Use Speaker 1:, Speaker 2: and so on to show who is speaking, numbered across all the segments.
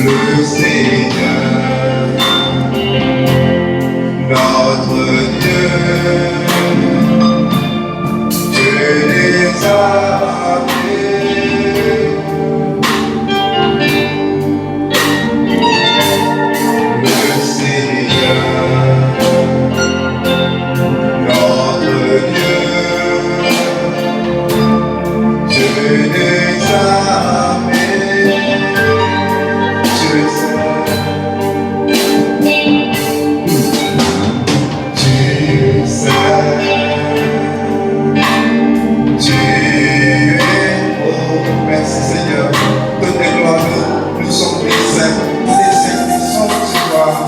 Speaker 1: le Seigneur, notre Dieu, Dieu des armées. Le Seigneur, notre Dieu, Dieu des armées. Dieu saint, Dieu saint, Dieu est beau. Merci Seigneur, donne la gloire à nous. Nous sommes les saints qui sont de gloire.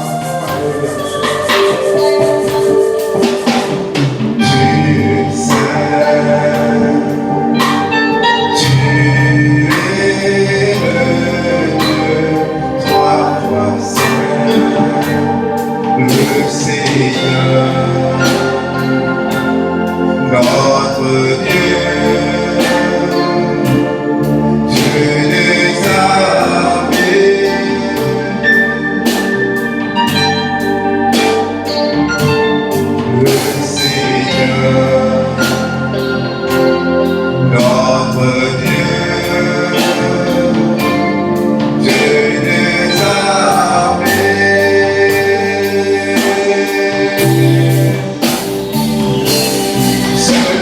Speaker 1: Dieu saint, tu es le Dieu, trois fois saint, le Seigneur, notre Dieu, Dieu des armées. Le Seigneur, notre Dieu, Dieu des armées. Celui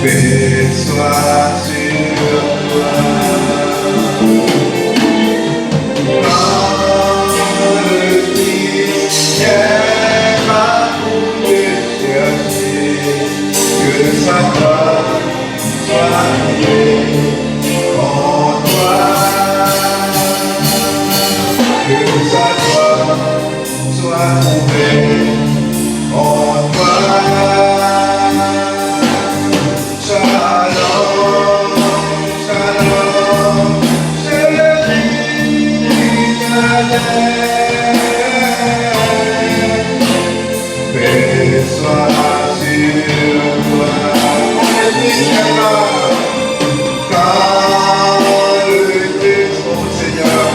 Speaker 1: paix soit sur toi. Quand le Christ viendra pour te chercher, que sa gloire soit trouvée en toi. Que sa gloire soit trouvée en toi. Shalom, shalom, paix soit sur toi. Quand le Christ, oh Seigneur,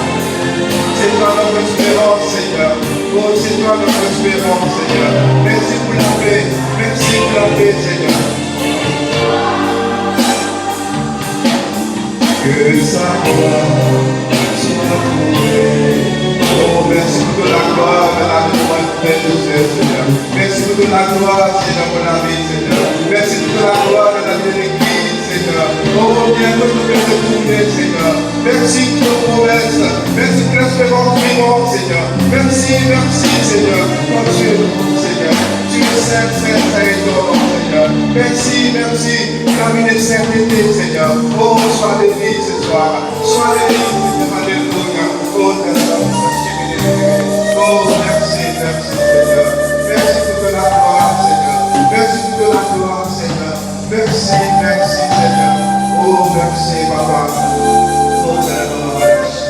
Speaker 1: c'est toi notre espérance, Seigneur. Oh, c'est toi notre espérance, Seigneur. Merci pour la paix, merci pour la paix, Seigneur. Que sa gloire soit trouvée. Oh, merci pour la gloire de la gloire de Dieu, Seigneur. Merci pour la gloire, Seigneur, pour la vie, Seigneur. Merci pour la gloire de la vie de l'Église, Seigneur. Oh, bientôt nous devons retourner, Seigneur. Merci pour nos promesses. Merci pour l'espérance vivante, Seigneur. Merci, merci, Seigneur. Oh, tu es bon, Seigneur. Tu es saint, saint, saint et étonnant, Seigneur. Merci, merci pour la vie de sainteté, Seigneur. Oh, sois béni ce soir. Sois béni, Seigneur. Alléluia. Oh, merci, merci, Seigneur. Merci pour de la gloire, Seigneur. Merci pour de la gloire, Seigneur. Merci, merci, Seigneur. Oh, merci, Papa. Oh, merci.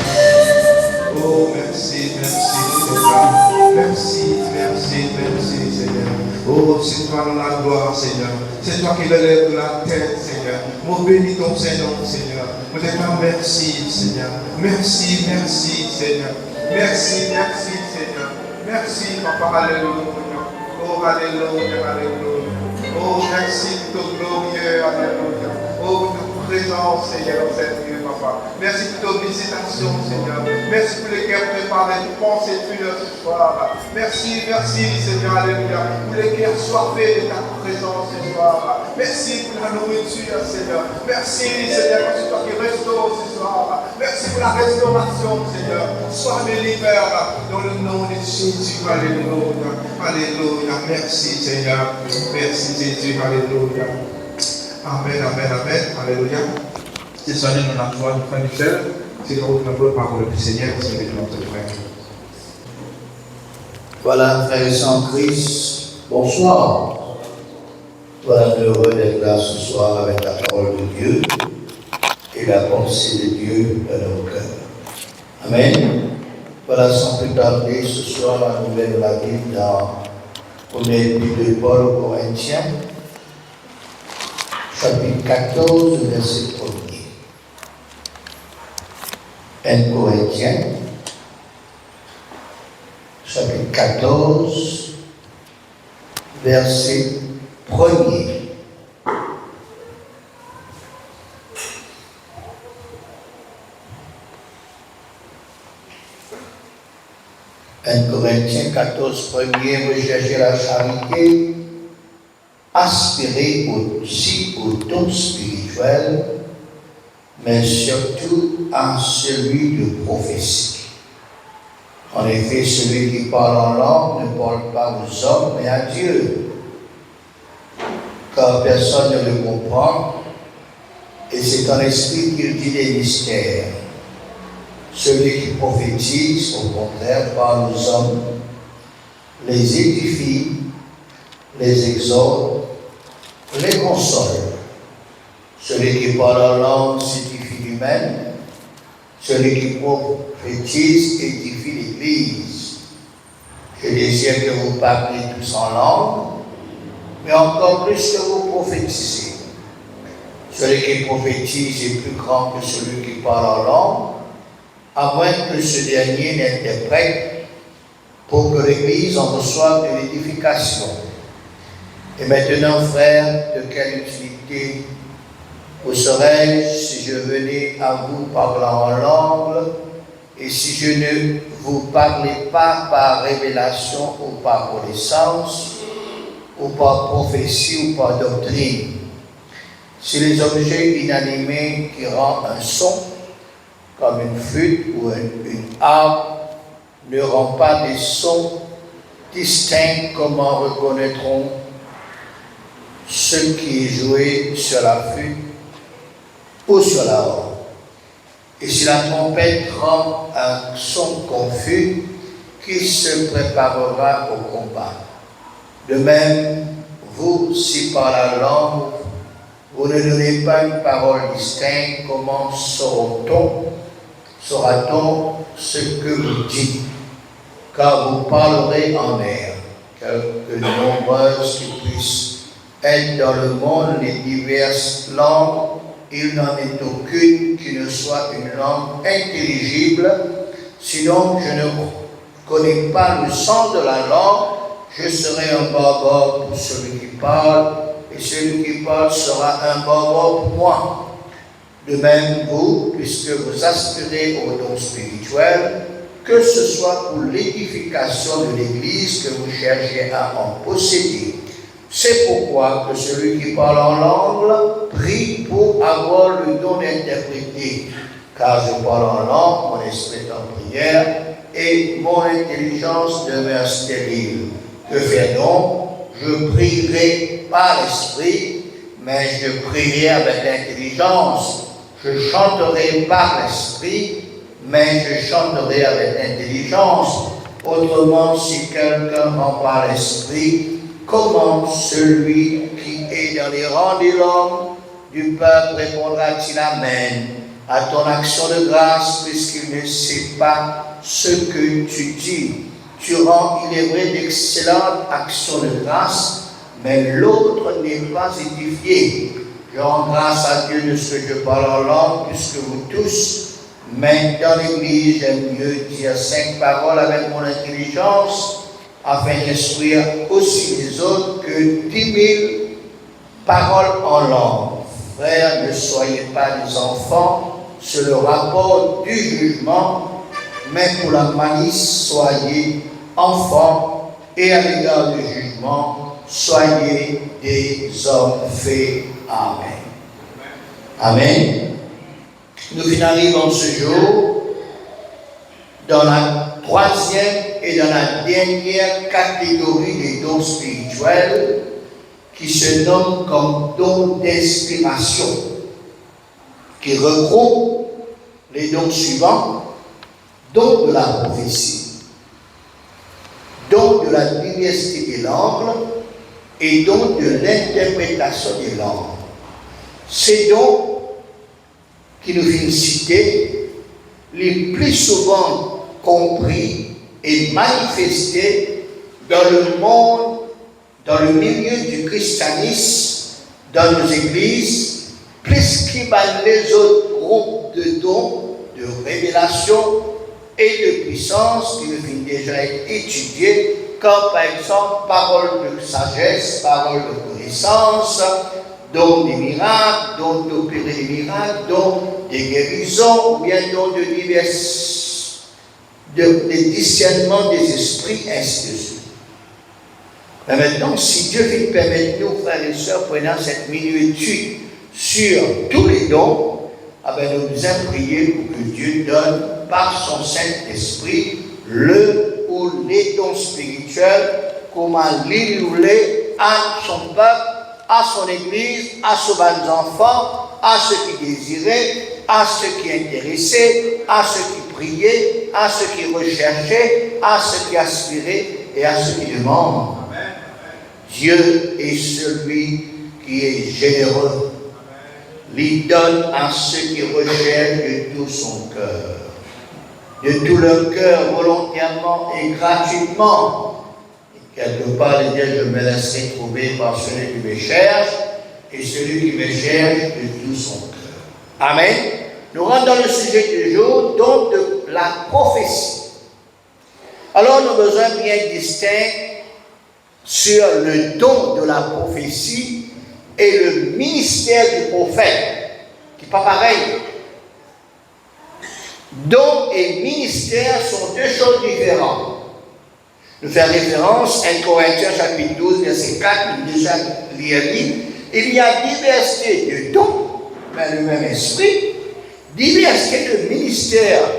Speaker 1: Oh, merci, merci, Seigneur. Merci, merci, merci, Seigneur. Oh, c'est toi dans la gloire, Seigneur. C'est toi qui l'élève de la tête, Seigneur. Mon bénis ton Seigneur, Seigneur. Mon Seigneur, merci, Seigneur. Merci, merci, Seigneur. Merci, merci, Seigneur. Merci, Papa, alléluia. Oh, alléluia, alléluia. Oh, merci pour ton glorieux, alléluia. Oh, pour ta présence, Seigneur, dans cette vie, Papa. soir. Merci pour ta visitation, Seigneur. Merci pour les cœurs préparés, pour penser pure ce soir. Merci, Seigneur, alléluia. Pour les cœurs soifés de ta présence ce soir. Merci pour la nourriture, Seigneur. Merci, Seigneur, parce que toi qui restaure ce soir. Merci pour la restauration, Seigneur. Sois mes libères dans le nom de Jésus. Alléluia. Alléluia. Merci, Seigneur. Merci, Jésus. Alléluia. Amen, amen, amen. Alléluia. C'est ça, nous avons foi, nous frère Michel. C'est nous la parole du Seigneur, c'est notre frère.
Speaker 2: Voilà, frères et sœurs en Christ, bonsoir. Voilà, heureux d'être là ce soir avec la parole de Dieu et la pensée de Dieu dans nos cœurs. Amen. Voilà, sans plus tarder, ce soir, la nouvelle de la Bible dans première épître de Paul aux Corinthiens, chapitre 14, verset 1er. 1 Corinthiens, chapitre 14, verset 1er. Corinthiens 14, 1er, recherchez la charité, aspirez aussi au don spirituel, mais surtout à celui de prophétie. En effet, celui qui parle en langue ne parle pas aux hommes, mais à Dieu, car personne ne le comprend, et c'est en esprit qu'il dit des mystères. Celui qui prophétise, au contraire, parle aux hommes, les édifie, les exhorte, les console. Celui qui parle en langue s'édifie lui-même, celui qui prophétise édifie l'Église. Je désire que vous parliez tous en langue, mais encore plus que vous prophétisez. Celui qui prophétise est plus grand que celui qui parle en langue, à moins que ce dernier n'interprète pour que l'Église en reçoive de l'édification. Et maintenant, frères, de quelle utilité vous serais-je si je venais à vous parlant en langue et si je ne vous parlais pas par révélation ou par connaissance ou par prophétie ou par doctrine? Si les objets inanimés qui rendent un son, comme une flûte ou une harpe, ne rendent pas des sons distincts, comment reconnaîtront ce qui est joué sur la flûte ou sur la harpe? Et si la trompette rend un son confus, qui se préparera au combat? De même, vous, si par la langue, vous ne donnez pas une parole distincte, comment saura-t-on ce que vous dites? Car vous parlerez en air, quelque nombreuses qui puissent être dans le monde les diverses langues, il n'en est aucune qui ne soit une langue intelligible. Sinon, je ne connais pas le sens de la langue, je serai un barbare pour celui qui parle, et celui qui parle sera un barbare pour moi. De même, vous, puisque vous aspirez au don spirituel, que ce soit pour l'édification de l'Église que vous cherchez à en posséder. C'est pourquoi que celui qui parle en langue prie pour avoir le don d'interpréter. Car je parle en langue, mon esprit est en prière, et mon intelligence demeure stérile. Que faire donc? Je prierai par l'esprit, mais je prierai avec l'intelligence. Je chanterai par l'esprit, mais je chanterai avec l'intelligence. Autrement, si quelqu'un rend par l'esprit, comment celui qui est dans les rangs des hommes du peuple répondra-t-il Amen à ton action de grâce, puisqu'il ne sait pas ce que tu dis? Tu rends, il est vrai, d'excellentes actions de grâce, mais l'autre n'est pas édifié. Je rends grâce à Dieu de ce que je parle en langue, puisque vous tous, mais dans l'Église, j'aime mieux dire 5 paroles avec mon intelligence, afin d'instruire aussi les autres, que 10 000 paroles en langue. Frères, ne soyez pas des enfants, sur le rapport du jugement, mais pour la malice, soyez enfants, et à l'égard du jugement, soyez des hommes faits. Amen. Amen. Nous finalisons ce jour dans la troisième et dans la dernière catégorie des dons spirituels qui se nomme comme dons d'inspiration, qui regroupe les dons suivants: don de la prophétie, don de la diversité des langues et don de l'interprétation des langues. Ces dons qui nous viennent citer, les plus souvent compris et manifestés dans le monde, dans le milieu du christianisme, dans nos églises, plus qu'il y a les autres groupes de dons, de révélation et de puissance qui nous viennent déjà être étudiés, comme par exemple parole de sagesse, parole de connaissance, don des miracles, don d'opérer des miracles, don des guérisons, ou bien don de divers des discernements des esprits, ainsi de suite. Mais maintenant, si Dieu veut permettre nous, frères et sœurs, prenant cette mini-étude sur tous les dons, nous nous avons prié pour que Dieu donne par son Saint-Esprit le ou les dons spirituels, comment l'inouler à son peuple, à son église, à ses bons enfants, à ceux qui désiraient, à ceux qui intéressaient, à ceux qui priaient, à ceux qui recherchaient, à ceux qui aspiraient et à ceux qui demandent. Amen. Dieu est celui qui est généreux. Il donne à ceux qui recherchent de tout son cœur, de tout leur cœur, volontairement et gratuitement. Quelque part, il dit, je me laisserai trouver par celui qui me cherche, et celui qui me cherche de tout son cœur. Amen. Nous rentrons dans le sujet du jour, don de la prophétie. Alors, nous avons besoin bien distinct sur le don de la prophétie et le ministère du prophète, qui n'est pas pareil. Don et ministère sont deux choses différentes. Nous faisons référence à 1 Corinthiens chapitre 12, verset 4, nous déjà dit, il y a diversité de dons, mais le même esprit, diversité de ministères,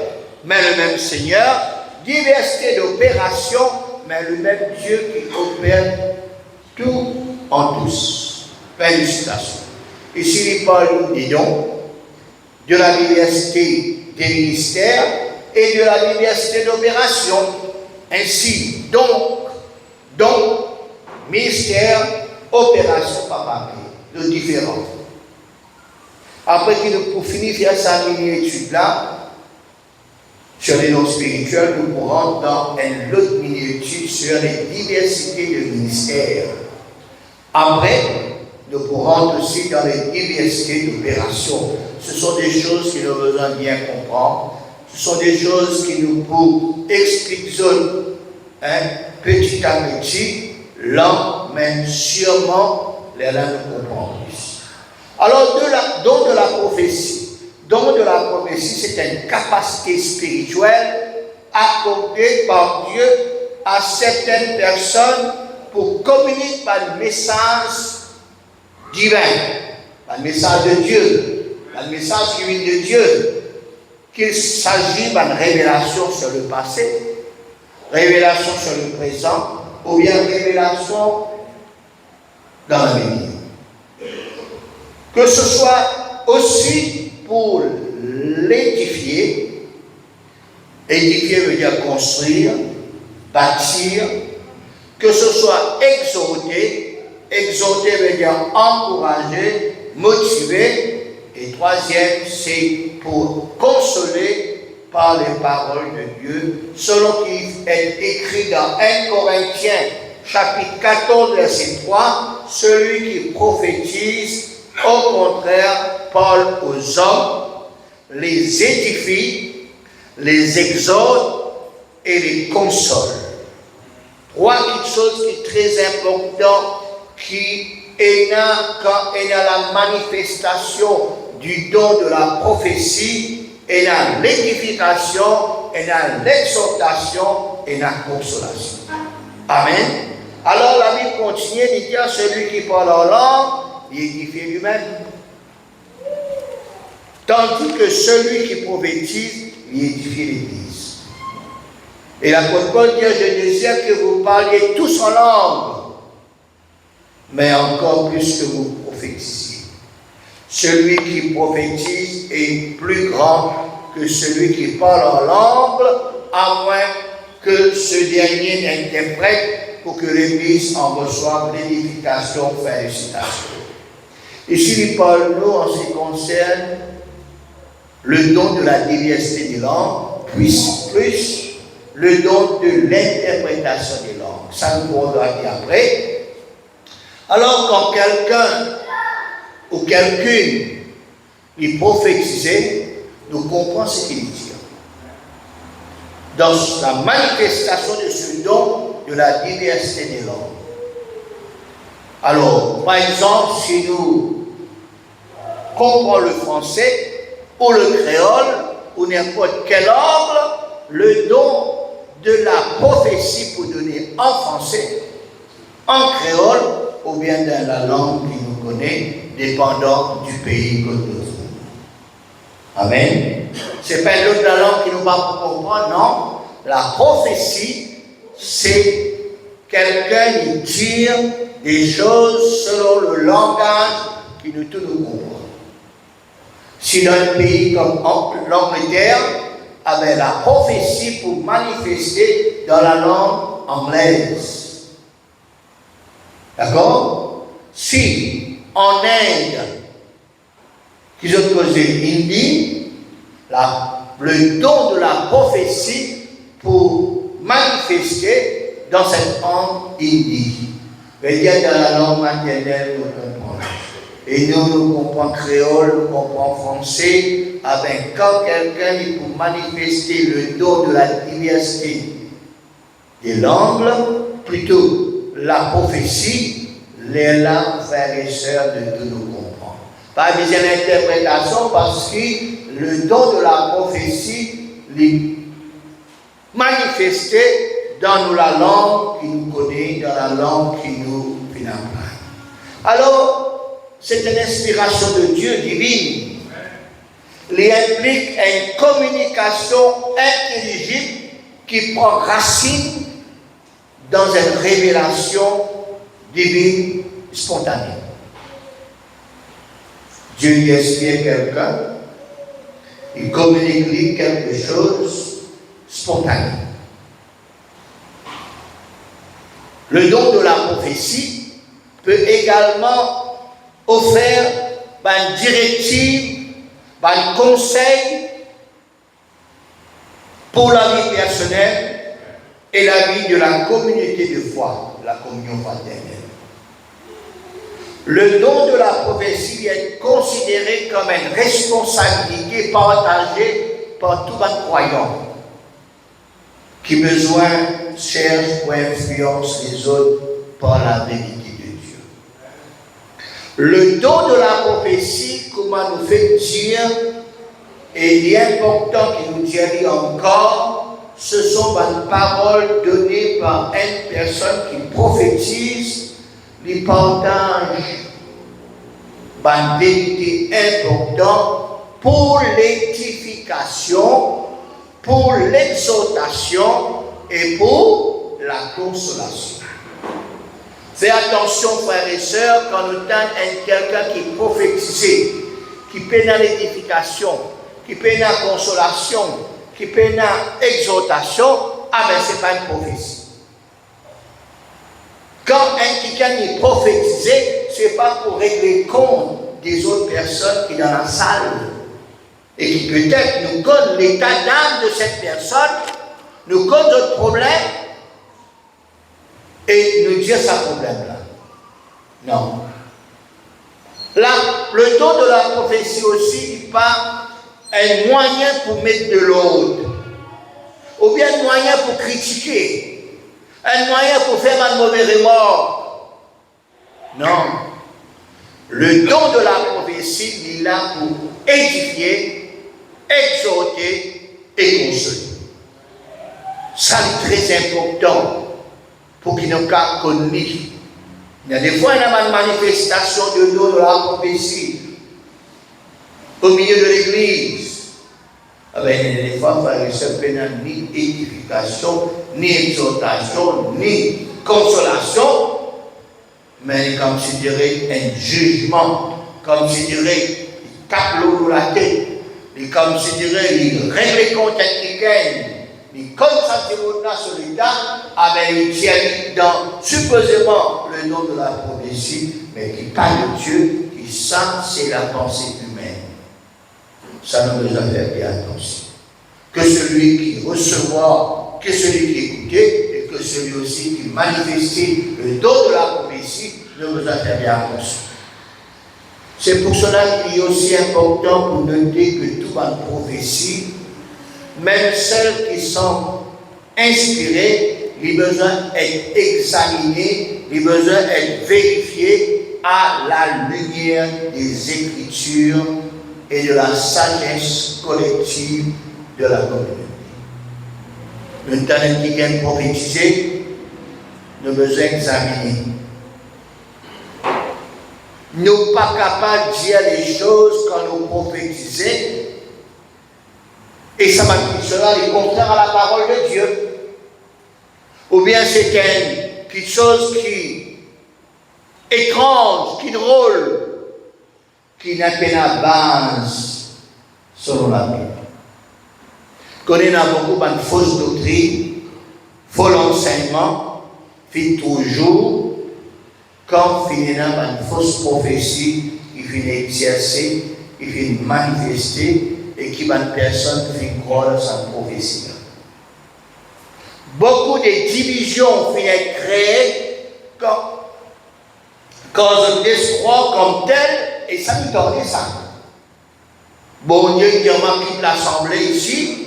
Speaker 2: mais le même Seigneur, diversité d'opérations, mais le même Dieu qui opère tout en tous. Fin de citation. Ici, il parle des dons, de la diversité des ministères et de la diversité d'opérations. Ainsi, donc, ministère, opération, pas pareil, de différents. Après pour finir faire sa mini-étude-là, sur les dons spirituels, nous pourrons dans une autre mini-étude sur les diversités de ministères. Après, nous pourrons aussi dans les diversités d'opérations. Ce sont des choses que nous avons besoin de bien comprendre. Ce sont des choses qui nous pour expliquer petit à petit, lent, mais sûrement, les gens nous comprennent. Alors, don de la prophétie. Don de la prophétie, c'est une capacité spirituelle accordée par Dieu à certaines personnes pour communiquer par le message divin, par le message de Dieu, par le message qui vient de Dieu, qu'il s'agit d'une révélation sur le passé, révélation sur le présent, ou bien révélation dans l'avenir. Que ce soit aussi pour l'édifier, édifier veut dire construire, bâtir, que ce soit exhorter, exhorter veut dire encourager, motiver, et troisième, c'est pour consoler par les paroles de Dieu, selon qui est écrit dans 1 Corinthiens, chapitre 14, verset 3, celui qui prophétise, au contraire, parle aux hommes, les édifie, les exhorte et les console. Trois choses qui est très important, qui est là quand il y a la manifestation du don de la prophétie et dans l'édification et dans l'exhortation et dans la consolation. Amen. Alors la Bible continue de dire celui qui parle en langue, il édifie lui-même. Tandis que celui qui prophétise, il édifie l'Église. Et l'apôtre Paul dit, je désire que vous parliez tous en langue, mais encore plus que vous prophétisiez. Celui qui prophétise est plus grand que celui qui parle en langue, à moins que ce dernier n'interprète pour que l'Église en reçoive l'édification, félicitations. Ici, il parle nous en ce qui concerne le don de la diversité des langues, plus le don de l'interprétation des langues. Ça nous pourrons dire après. Alors, quand quelqu'un ou quelqu'une est prophétisé, nous comprenons ce qu'il dit. Dans la manifestation de ce don de la diversité des langues. Alors, par exemple, si nous comprenons le français, ou le créole, ou n'importe quelle langue, le don de la prophétie pour donner en français, en créole, ou bien dans la langue qui nous connaît, dépendant du pays que nous sommes. Amen. Ce n'est pas l'autre la langue qui nous va comprendre, non. La prophétie, c'est quelqu'un qui tire des choses selon le langage qui nous tous nous comprend. Si dans un pays comme l'Angleterre, avait la prophétie pour manifester dans la langue anglaise. D'accord? Si en Inde, qu'ils ont causé hindi, le don de la prophétie pour manifester dans cette langue hindi. C'est-à-dire dans la langue maternelle, nous comprenons. Et nous comprenons créole, nous comprenons français. Avec quand quelqu'un est pour manifester le don de la diversité des langues, plutôt la prophétie, les langues, frères et sœurs, de tous nous comprendre. Pas besoin d'interprétation parce que le don de la prophétie est manifesté dans la langue qui nous connaît, dans la langue qui nous finalement. Alors, c'est une inspiration de Dieu divine. Il implique une communication intelligible qui prend racine dans une révélation divine spontanée. Dieu inspire quelqu'un, il communique quelque chose spontané. Le don de la prophétie peut également offrir une directive, un conseil pour la vie personnelle et la vie de la communauté de foi, la communion fraternelle. Le don de la prophétie est considéré comme une responsabilité partagée par tout un croyant qui besoin cherche ou influence les autres par la vérité de Dieu. Le don de la prophétie, comment nous fait dire, et il est important qu'il nous dise encore, ce sont des paroles données par une personne qui prophétise, les partage une vérité importante pour l'édification, pour l'exhortation et pour la consolation. Faites attention, frères et sœurs, quand nous entendons quelqu'un qui est prophétisé, qui peut dans l'édification, qui peut dans la consolation, qui peut dans l'exhortation, ah ben ce n'est pas une prophétie. Quand quelqu'un est prophétisé, ce n'est pas pour régler compte des autres personnes qui sont dans la salle et qui peut-être nous connaissent l'état d'âme de cette personne, nous connaissent notre problème et nous dire ce problème-là. Non. Là, le don de la prophétie aussi n'est pas un moyen pour mettre de l'ordre, ou bien un moyen pour critiquer, un moyen pour faire un mauvais remords. Non. Le don de la prophétie, il est là pour édifier, exhorter et consoler. Ça, c'est très important pour qu'il nous connaisse. Il y a des fois, il y a une manifestation de don de la prophétie au milieu de l'église. Avec des fois, il n'y a ni édification, ni exhortation, ni consolation, mais comme je dirais un jugement, comme je dirais, il tape l'eau dans la tête, et comme je dirais, il règle les comptes quelqu'un, il constate sur l'État, il tient dans supposément le nom de la prophétie, mais qui parle de Dieu, qui sent c'est la pensée humaine. Ça nous doit faire bien attention. Que celui qui recevra, que celui qui écoutait, et que celui aussi qui manifestait le don de la prophétie, nous doit faire bien attention. C'est pour cela qu'il est aussi important pour noter que toute prophétie, même celles qui sont inspirées, les besoins d'être examinés, les besoins d'être vérifiés à la lumière des Écritures et de la sagesse collective de la communauté. Le temps qui vient prophétiser, nous devons examiner. Nous ne sommes pas capables de dire les choses quand nous prophétisons, et ça m'a dit cela est contraire à la parole de Dieu. Ou bien c'est quelque chose qui est étrange, qui est drôle, qui n'a pas de base selon la Bible. Qu'on a beaucoup de fausses doctrines, faux enseignements, fait toujours, quand il y a une fausse prophétie, il finit exercer, il finit manifester, et qui va une personne qui croire dans sa prophétie. Beaucoup de divisions finissent créées quand on croit comme tel, et ça nous donne ça. Bon Dieu, il quitte l'assemblée ici,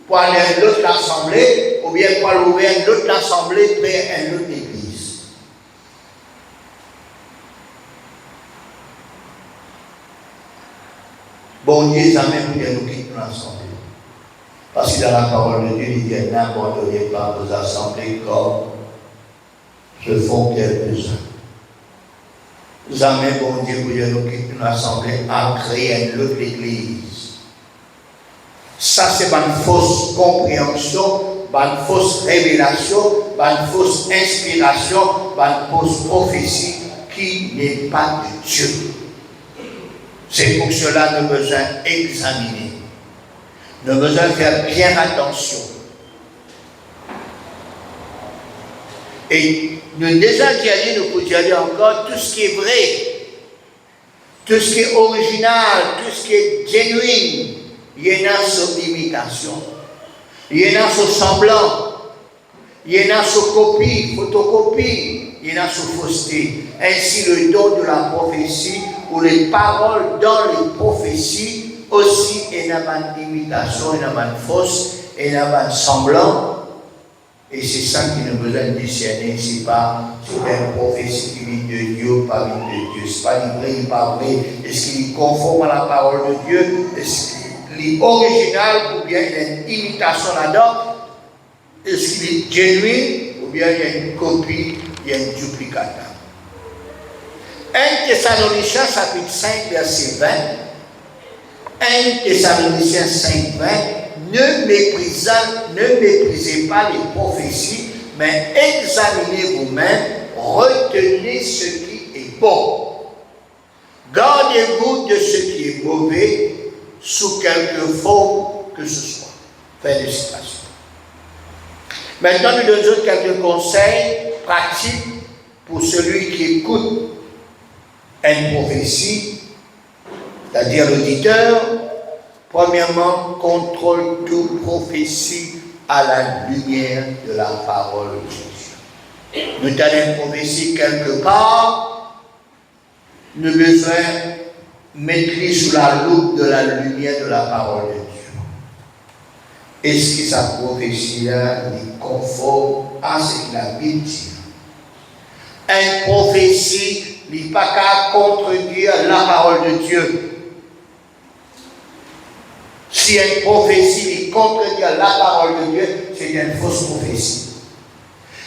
Speaker 2: pour aller à l'autre assemblée, ou bien pour aller ouvrir une autre assemblée près à une autre église. Bon Dieu, jamais vous nous quitte l'assemblée. Parce que dans la parole de Dieu, il dit n'abandonnez pas vos assemblées comme se font quelques-uns. Jamais bon Dieu, vous nous quitte l'assemblée à créer une autre église. Ça, c'est une fausse compréhension, une fausse révélation, une fausse inspiration, une fausse prophétie qui n'est pas de Dieu. C'est pour cela que nous devons examiner. Nous devons faire bien attention. Et nous déjà dit, nous pouvons dire encore tout ce qui est vrai, tout ce qui est original, tout ce qui est genuine. Il y en a sur imitation, il y en a sur semblant, il y en a sur copie, photocopie, il y en a sur fausseté. Ainsi, le don de la prophétie ou les paroles dans les prophéties aussi, il y en a une imitation, il y en a une fausse, il y en a un semblant. Et c'est ça qui nous besoin de discerner, c'est pas sur une prophétie qui vient de Dieu ou pas vient de Dieu. C'est pas vrai, il n'est pas vrai. Est-ce qu'il est conforme à la parole de Dieu? Est-ce qu'il est original ou bien il y a une imitation là-dedans? Est-ce qu'il est genuine ou bien il y a une copie, il y a une duplicata? 1 Thessaloniciens chapitre 5 verset 20. 1 Thessaloniciens 5 20. Ne méprisez pas les prophéties, mais examinez vous-même, retenez ce qui est bon. Gardez-vous de ce qui est mauvais, sous quelque forme que ce soit. Fin de citation. Maintenant, nous donnons quelques conseils pratiques pour celui qui écoute une prophétie, c'est-à-dire l'auditeur. Premièrement, contrôle toute prophétie à la lumière de la parole de Dieu. Nous avons une prophétie quelque part, nous devons mettre sous la loupe de la lumière de la parole de Dieu. Est-ce que sa prophétie-là est conforme à ce que la Bible dit? Une prophétie il n'y a pas qu'à contredire la parole de Dieu. Si une prophétie contredit la parole de Dieu, c'est une fausse prophétie.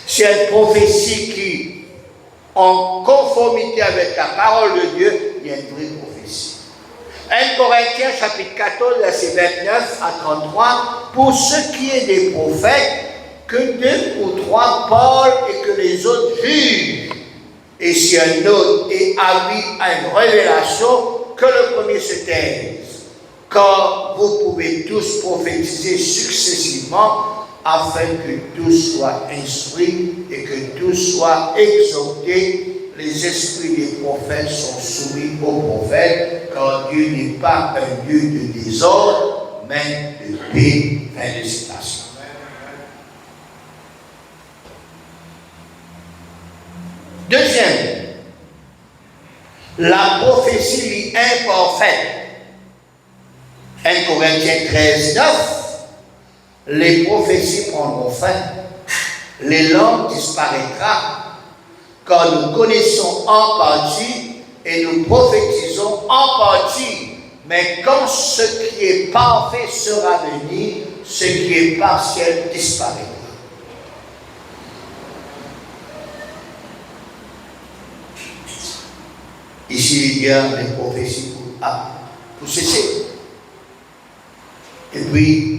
Speaker 2: Si une prophétie qui en conformité avec la parole de Dieu, il y a une vraie prophétie. 1 Corinthiens chapitre 14, verset 29 à 33, pour ce qui est des prophètes, que 2 ou 3 parlent et que les autres jugent. Et si un autre est avis à une révélation, que le premier se taise. Car vous pouvez tous prophétiser successivement, afin que tous soient instruits et que tous soient exhortés. Les esprits des prophètes sont soumis aux prophètes, car Dieu n'est pas un Dieu de désordre, mais de paix. Fin de citation. Deuxième, la prophétie est imparfaite. 1 Corinthiens 13, 9. Les prophéties prendront fin, les langues disparaîtront, car nous connaissons en partie et nous prophétisons en partie. Mais quand ce qui est parfait sera venu, ce qui est partiel disparaîtra. Ici, il y a les prophéties pour cesser. Et puis,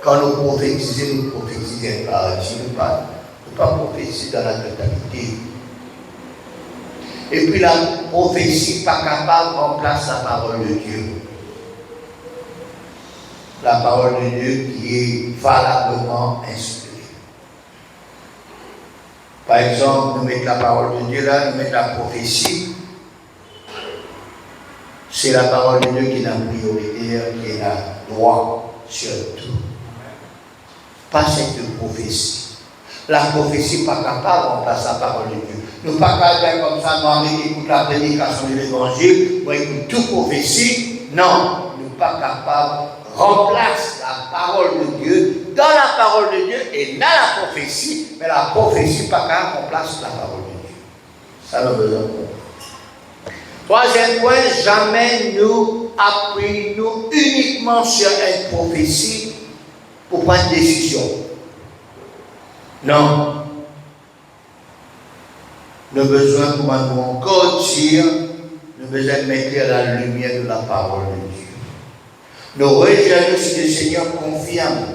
Speaker 2: quand nous prophétisons un paradis, nous ne pas prophétiser dans la totalité. Et puis la prophétie pas capable de remplacer la parole de Dieu. La parole de Dieu qui est valablement inspirée. Par exemple, nous mettons la parole de Dieu là, nous mettons la prophétie. C'est la parole de Dieu qui est la prioritaire, qui est la droit sur tout. Pas cette prophétie. La prophétie n'est pas capable de remplacer la parole de Dieu. Nous ne sommes pas capables comme ça, nous écoutons la prédication de l'évangile, nous écoutons toute prophétie. Non, nous ne sommes pas capables de remplacer la parole de Dieu dans la parole de Dieu et dans la prophétie, mais la prophétie n'est pas capable de remplacer la parole de Dieu. Ça nous besoin de comprendre. Troisième point, jamais nous appuyons uniquement sur une prophétie pour prendre une décision. Non. Nous avons besoin, pour nous encore dire, nous avons besoin de mettre la lumière de la parole de Dieu. Nous rejoignons ce que le Seigneur confirme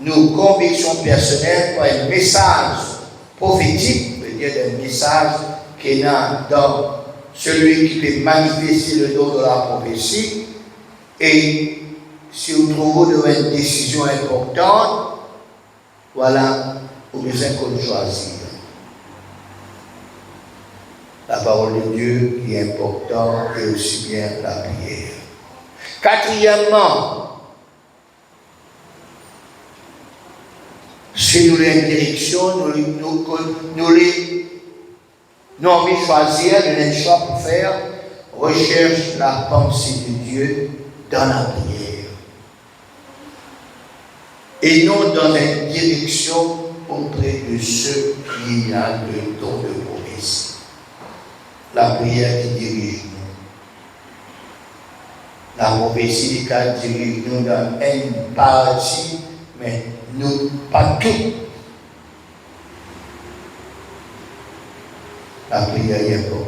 Speaker 2: nos convictions personnelles par un message prophétique, c'est-à-dire un message qui est dans celui qui peut manifester le don de la prophétie. Et si vous trouvez une décision importante, voilà, vous avez besoin qu'on choisisse. La parole de Dieu qui est importante et aussi bien la prière. Quatrièmement, si nous avons une direction, nous avons envie de choisir, nous avons un choix pour faire, recherche la pensée de Dieu dans la prière. Et non dans une direction auprès de ceux qui ont le don de prophétie. La prière qui dirige nous. La prophétie qui dirige nous dans une partie, mais nous, pas tout. La prière est importante.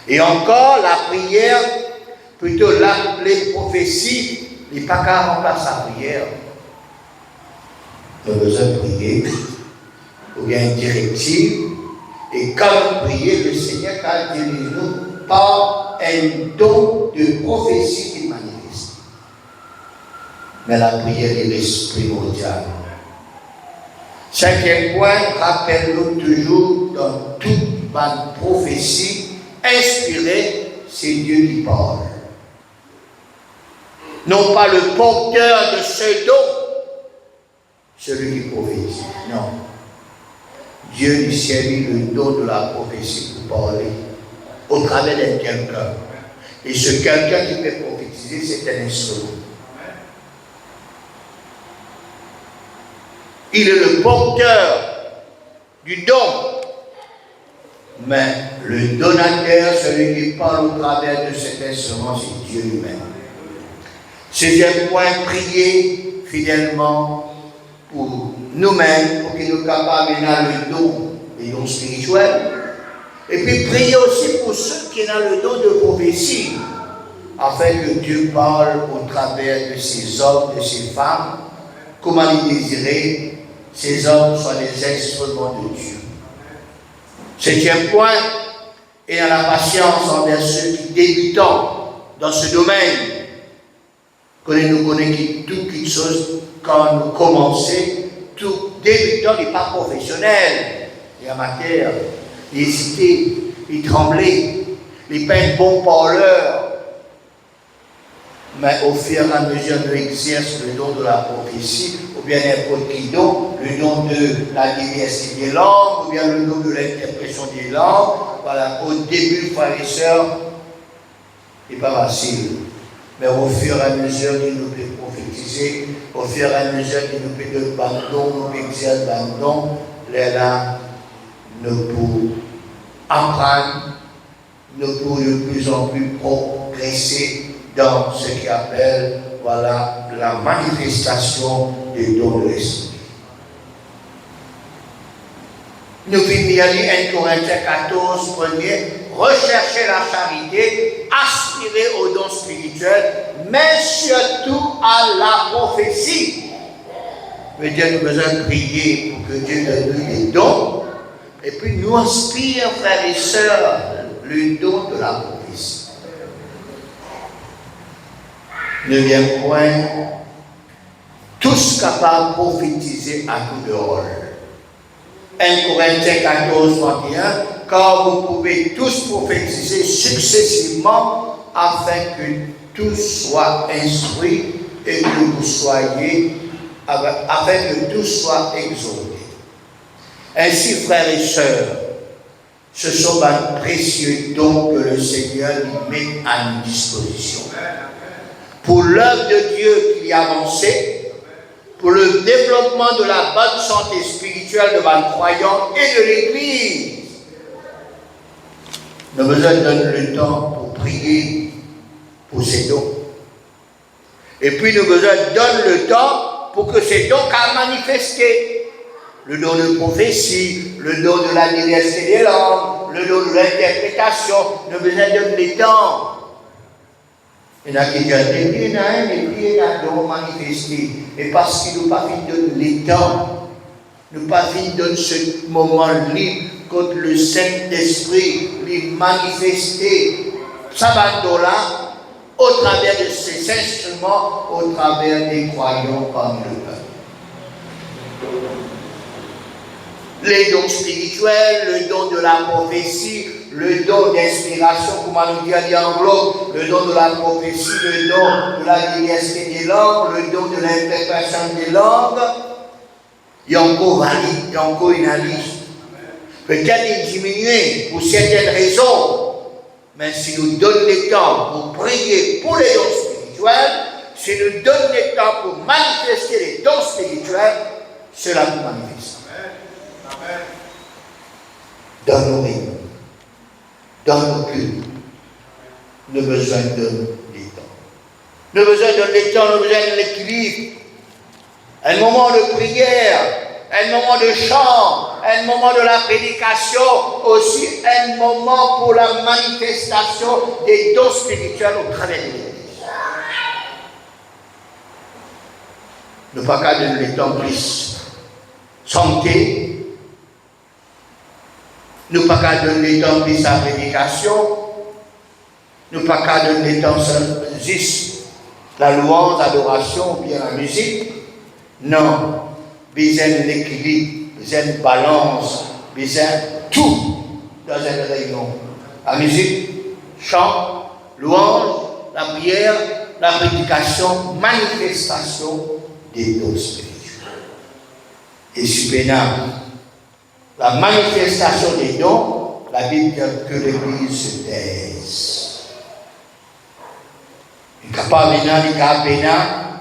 Speaker 2: Et encore, la prière, plutôt les prophéties, n'est pas qu'à remplacer la prière. Nous avons besoin de prier. Il y a une directive. Et quand nous prions, le Seigneur dirige nous par un don de prophétie qui manifeste. Mais la prière est primordiale. Cinquième point, rappelle-nous toujours dans toute bonne prophétie inspirée, c'est Dieu qui parle. Non pas le porteur de ce don, celui qui prophétise. Non. Dieu lui servit le don de la prophétie pour parler au travers de quelqu'un. Et ce quelqu'un qui peut prophétiser, c'est un instrument. Il est le porteur du don. Mais le donateur, celui qui parle au travers de cet instrument, c'est Dieu lui-même. 6e point, prier fidèlement pour nous-mêmes, pour qu'il nous capable de le don, les dons spirituels. Et puis prier aussi pour ceux qui ont le don de prophétie, afin que Dieu parle au travers de ces hommes, de ces femmes, comment il désirait ces hommes soient des instruments de Dieu. 7e point, et dans la patience envers ceux qui débutent dans ce domaine. Nous connaissons toute chose quand nous commençons, tout débutant n'est pas professionnel. Il est amateur, il hésitait, il tremblait, il n'est pas un bon parleur. Mais au fur et à mesure nous exerçons le don de la prophétie, ou bien n'importe qui don, le don de la diversité des langues, ou bien le don de l'interprétation des langues. Voilà, au début, frères et sœurs, ce n'est pas facile. Mais au fur et à mesure qu'il nous peut prophétiser, au fur et à mesure qu'il nous peut donner le don, nous peut exercer le don, là, nous pouvons apprendre, nous pouvons de plus en plus progresser dans ce qu'il appelle, voilà, la manifestation des dons de l'esprit. Nous finissons 1 Corinthiens 14, premier, rechercher la charité, aspirer aux dons spirituels, mais surtout à la prophétie. Veut dire nous avons besoin de prier pour que Dieu nous donne les dons, et puis nous inspire, frères et sœurs, le don de la prophétie. 9e point, tous capables de prophétiser à coup de rôle. 1 Corinthiens 14, 31, car vous pouvez tous prophétiser successivement afin que tous soient instruits et que vous soyez, afin que tous soient exhortés. Ainsi, frères et sœurs, ce sont un précieux don que le Seigneur nous met à notre disposition. Pour l'œuvre de Dieu qui est avancée, pour le développement de la bonne santé spirituelle de nos croyants et de l'Église. Nous avons besoin de donner le temps pour prier pour ces dons. Et puis nous avons besoin de donner le temps pour que ces dons soient manifestés. Le don de prophétie, le don de la diversité des langues, le don de l'interprétation. Nous avons besoin de donner le temps. Il y en a qui disent, il y a un don manifesté. Et parce qu'il nous pas fini de donner le temps, nous pas fini de donner ce moment libre contre le Saint-Esprit, lui manifester sa là au travers de ces instruments, au travers des croyants parmi le peuple. Les dons spirituels, le don de la prophétie, le don d'inspiration, comment nous dit en anglo, le don de la prophétie, le don de la diversité des langues, le don de l'interprétation des langues. Il y a encore une liste. Peut-être diminuer pour certaines raisons, mais si nous donnons le temps pour prier pour les dons spirituels, si nous donnons le temps pour manifester les dons spirituels, cela nous manifeste. Dans nos réunions, dans nos cultes, nous avons besoin de les temps. Nous avons besoin de les temps, nous avons besoin de l'équilibre. Un moment de prière, un moment de chant, un moment de la prédication, aussi un moment pour la manifestation des dons spirituels au travers de l'Église. Nous ne pouvons pas donner le temps plus santé. Nous ne pouvons pas donner le temps plus à la prédication. Nous ne pouvons pas donner le temps juste la louange, l'adoration ou bien la musique. Non. Besoin de l'équilibre, besoin de balance, besoin de tout dans une réunion. La musique, chant, louange, la prière, la prédication, manifestation des dons spirituels. Et supérable, la manifestation des dons, la Bible dit que l'Église se taise. Il n'y a pas maintenant, il n'y a pas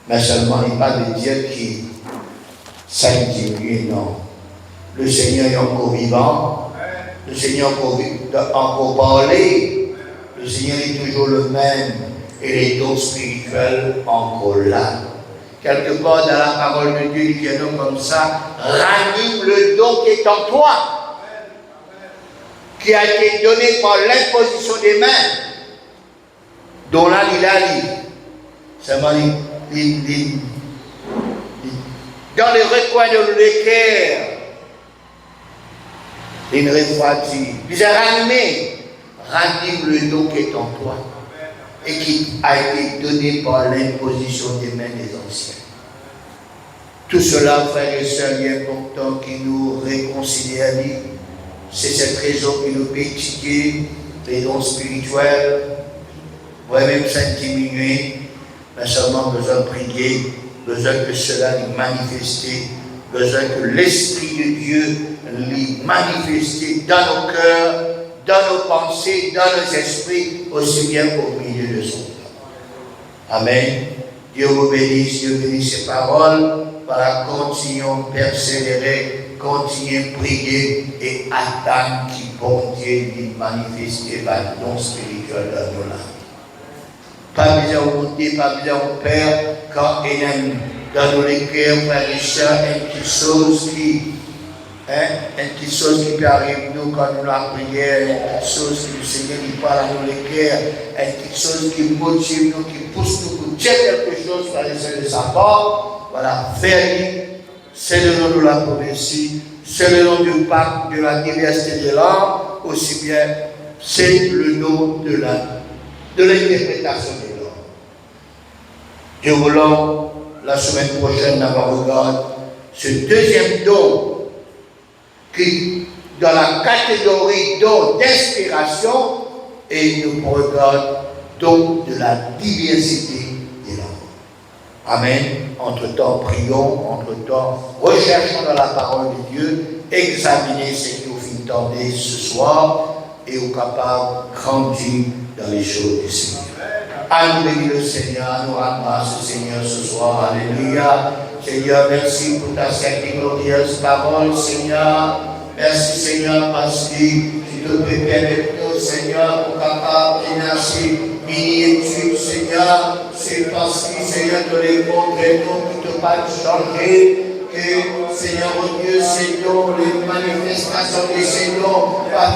Speaker 2: mais seulement il n'y a pas de dire qui ça diminue, non. le Seigneur est encore vivant, le Seigneur a encore parlé, le Seigneur est toujours le même et les dons spirituels encore là. Quelque part dans la parole de Dieu, il vient comme ça, ranime le don qui est en toi, qui a été donné par l'imposition des mains, dont là il a dit, seulement dans les recoins de l'équerre, il refroidit, il a ranime le don qui est en toi et qui a été donné par l'imposition des mains des anciens. Tout cela, frères et sœurs, est important qui nous réconcilie à lui. C'est cette raison que nous peut étudier les dons spirituels, voire même s'intimider, mais seulement besoin de prier, besoin que cela lui manifeste, besoin que l'Esprit de Dieu lui manifeste dans nos cœurs, dans nos pensées, dans nos esprits, aussi bien au milieu de son peuple. Amen. Dieu vous bénisse, Dieu bénisse ses paroles. Voilà, continuons à persévérer, continuons à prier et attendre qu'il bon Dieu lui manifeste le don spirituel dans nos langues. Pas besoin de monter, pas besoin de Père, quand il y a dans nos cœurs, frères et sœurs, une petite chose qui peut arriver nous quand nous la prière, une petite chose que le Seigneur nous parle à nos cœurs, une petite chose qui motive nous, qui pousse nous pour dire quelque chose, frères et sœurs, de sa part. Voilà, faire c'est le nom de la prophétie, c'est le nom du pacte de la diversité des langues, aussi bien c'est le nom de l'interprétation des langues. Dieu voulant, la semaine prochaine, d'avoir regardé ce deuxième don qui, dans la catégorie don d'inspiration, et nous regardons don de la diversité des langues. Amen. Entre-temps, prions, entre-temps, recherchons dans la parole de Dieu, examinez ce que vous entendez ce soir et vous capables de grandir dans les choses du Seigneur. Allons le Seigneur, nous rendons grâce au Seigneur ce soir. Alléluia. Seigneur, merci pour ta sainte et glorieuse parole, Seigneur. Merci, Seigneur, parce que tu te prépares avec nous, Seigneur, pour capable de merci. Mini-étude, Seigneur, c'est parce que, Seigneur, de les montrer nous, qui ne pas changer, que, Seigneur, mon Dieu, Seigneur, les manifestations de Seigneur, pas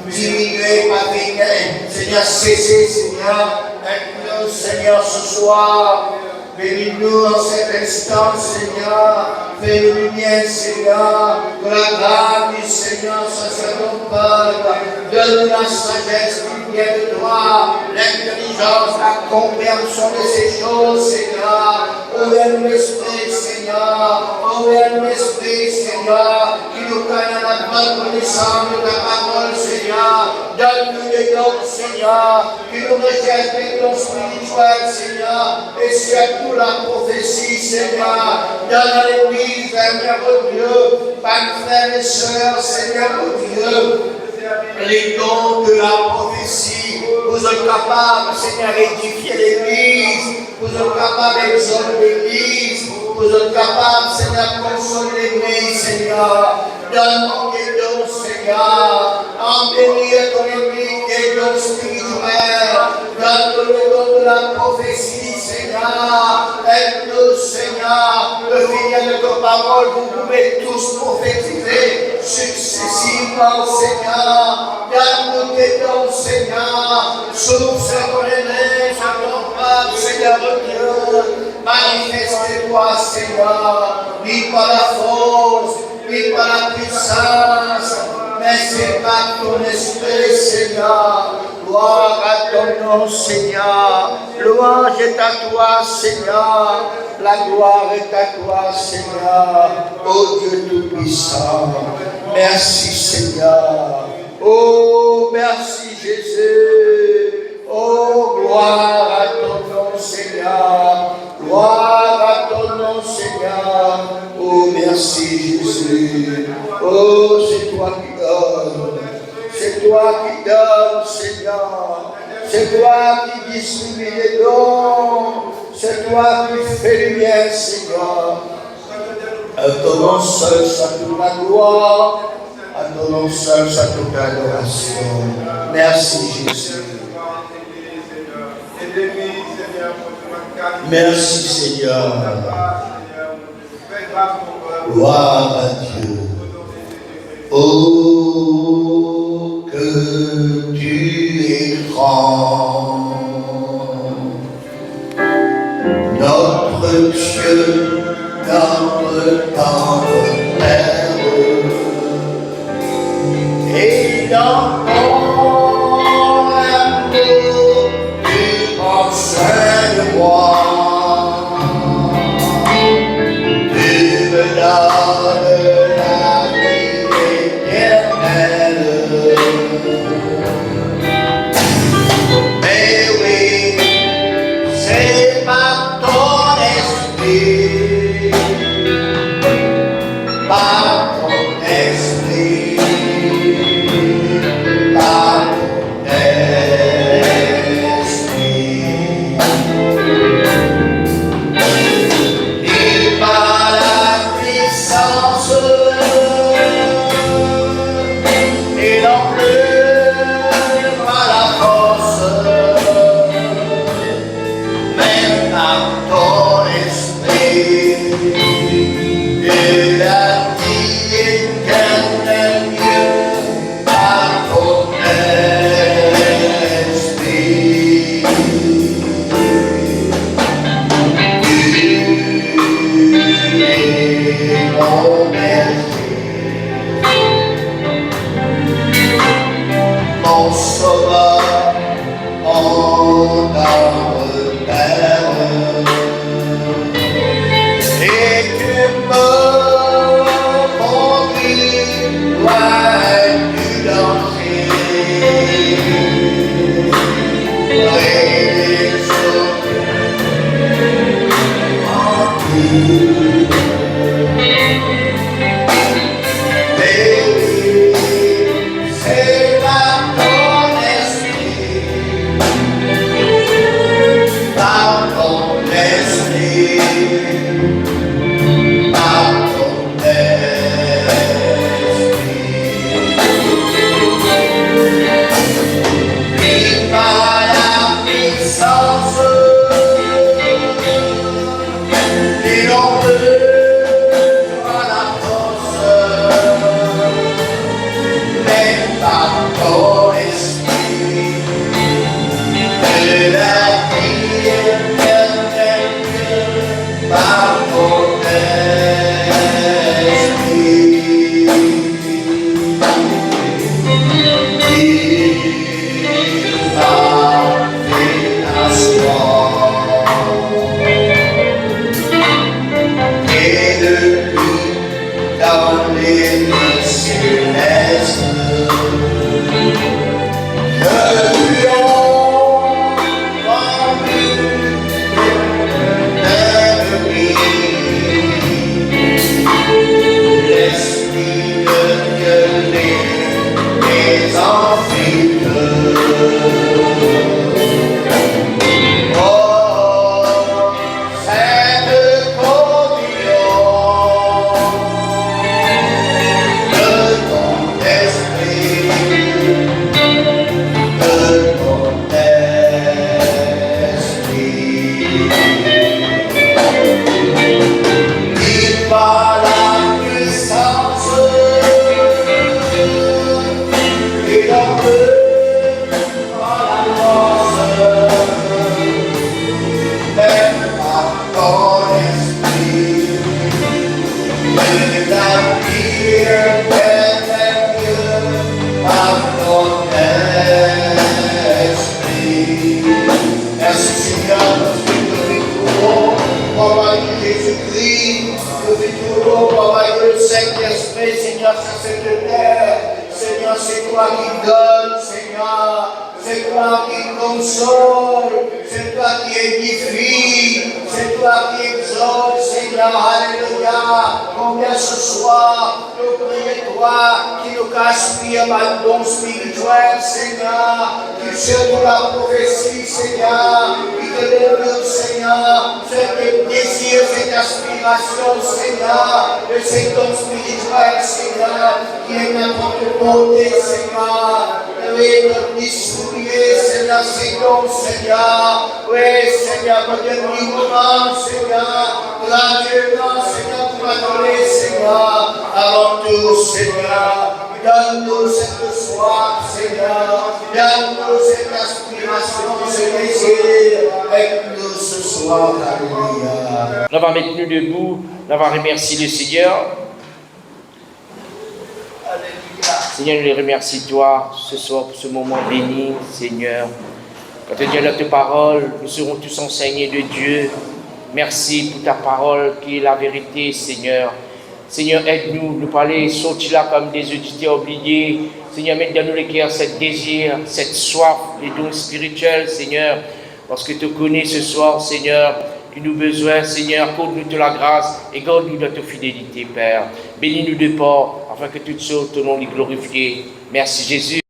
Speaker 2: diminuer, pas venir, Seigneur, cesser, Seigneur, aide-nous, Seigneur, ce soir. Bénis-nous en cet instant, Seigneur. Fais-nous lumière, Seigneur. Que la grâce du Seigneur soit sur ton peuple. Donne-nous la sagesse qui vient de toi, l'intelligence, la compréhension de ces choses, Seigneur. Ouvre-nous l'esprit, Seigneur. Ouvre-nous l'esprit, Seigneur. Qui nous connaît la bonne connaissance de ta parole, Seigneur. Donne-nous des dons, Seigneur. Qui nous recherche des dons spirituels, Seigneur. Et surtout la prophétie, Seigneur, dans l'église, Seigneur, oh Dieu, par frères et sœurs, Seigneur, oh Dieu, les dons de la prophétie, vous êtes capables, Seigneur, d'édifier l'église, vous êtes capables d'exalter l'église, vous êtes capables, Seigneur, de consoler l'église, Seigneur, donne-nous des dons, Seigneur, embellir ton église, des dons spirituels, donne-nous le don de la prophétie, Seigneur, aide-nous, Seigneur, le fidèle de ta parole, vous pouvez tous prophétiser successivement, Seigneur, donne-nous des dons, Seigneur, sauve ce qu'on est, ce qu'on parle, Seigneur Dieu, manifeste-toi, Seigneur, ni par la force, ni par la puissance, mais c'est par ton esprit, Seigneur. Gloire à ton nom, Seigneur. Louange est à toi, Seigneur. La gloire est à toi, Seigneur. Oh Dieu Tout-Puissant. Merci, Seigneur. Oh, merci, Jésus. Oh, gloire à ton nom, Seigneur. Gloire à ton nom, Seigneur. Oh, merci, Jésus. Oh, c'est toi qui donnes. C'est toi qui donnes, Seigneur. C'est toi qui distribue les dons. C'est toi qui fais lumière, Seigneur. À ton nom seul soit toute la gloire. À ton nom seul soit toute l'adoration. Merci Jésus. Merci Seigneur. Gloire à Dieu. Oh, que tu es grand. Notre Dieu, notre tendre Père, et dans ton amour, tu prends soin de moi. Tu me donnes la vie éternelle. Mais oui, c'est par ton esprit, par ton esprit, par ton esprit, et par la puissance et l'ampleur, par la force, même par ton esprit, de la vie éternelle, Dieu, par ton esprit. Tu es mon berger, mon sauveur, mon âme père, et tu me conduis loin du danger, près des eaux tranquilles. Mais oui, c'est par ton esprit, par ton esprit, par ton esprit, et par la puissance et l'ampleur, par la force, mais par ton esprit, de la vie éternelle, par ton esprit. Il m'a fait asseoir, et depuis dans les lieux célestes, je lui entendu l'Esprit de Dieu, les amphithéâtres. Oh, cette communion de ton esprit, de ton esprit, qui par la puissance et l'ampleur, par la force, même par ton esprit, de la vie éternelle, par ton esprit. Merci Seigneur, parce que nous découvrons, par Jésus-Christ, nous découvrons par le Saint-Esprit, Seigneur, sur cette terre. Seigneur, c'est toi qui donnes, Seigneur, c'est toi qui console, c'est toi qui édifie, c'est toi qui exauce, Seigneur, alléluia. Combien ce soir, nous prions toi qui nous gaspille par don spirituel, Seigneur, qui cherche de la prophétie, Seigneur, qui te donne, Seigneur, cet désir, cette aspiration, Seigneur, de cet don spirituel, Seigneur, qui est notre beauté, Seigneur, oui, de distribuer, Seigneur, ces dons, Seigneur, oui, Seigneur, pour te librement, Seigneur, gratuitement, Seigneur, pour adorer, Seigneur, avant tout, Seigneur, donne-nous cette soif, Seigneur, donne-nous cette aspiration, ce désir, avec nous ce soir, alléluia.
Speaker 3: On va mettre nous debout, on va remercier le Seigneur. Seigneur, nous les remercions toi ce soir pour ce moment béni, Seigneur. Quand tu dis notre parole, nous serons tous enseignés de Dieu. Merci pour ta parole qui est la vérité, Seigneur. Seigneur, aide-nous, nous parler, sortir là comme des auditeurs oubliés. Seigneur, mets dans nous les cœurs cette désir, cette soif, les dons spirituels, Seigneur. Parce que tu connais ce soir, Seigneur, que nous avons besoin, Seigneur, accorde-nous de la grâce et garde-nous de ta fidélité, Père. Bénis-nous de part, afin que toutes choses, ton nom est glorifié. Merci, Jésus.